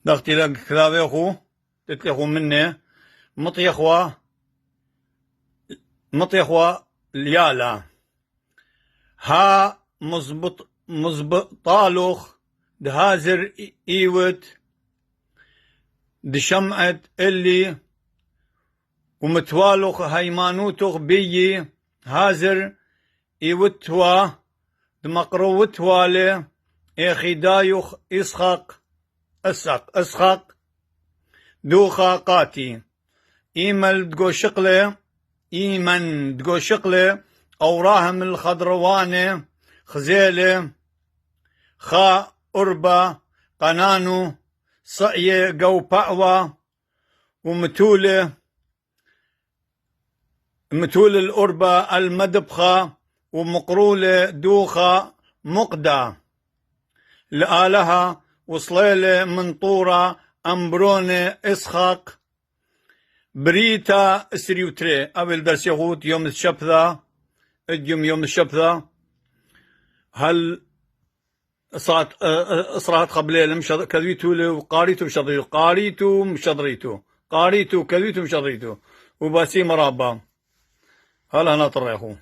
دختي لك كذا أخو تتلخو مني مطيخوا اليالا ها مزبطالوخ دهازر إيوت دشمعت اللي ومتوالوخ هيمانوتوخ بيي هازر إيوتوا دمقروتوالي إخي دايوخ إسحاق دوخا قاتي إيمن دقو شقلي أوراهم الخضرواني خزيلي خا أربا قنانو صعية قو بأوى ومتولي الأربا المدبخة ومقرولة دوخة مقدى لآلها وصليلة منطورة أمبروني إسحاق بريتا سريوتري قبل درس يهود يوم الشبثة هل صارت قبلين كذيتو وقاريتو مشضريتو قاريتو كذيتو مشضريتو وباسي مرابا هلا ناطر يا أخو.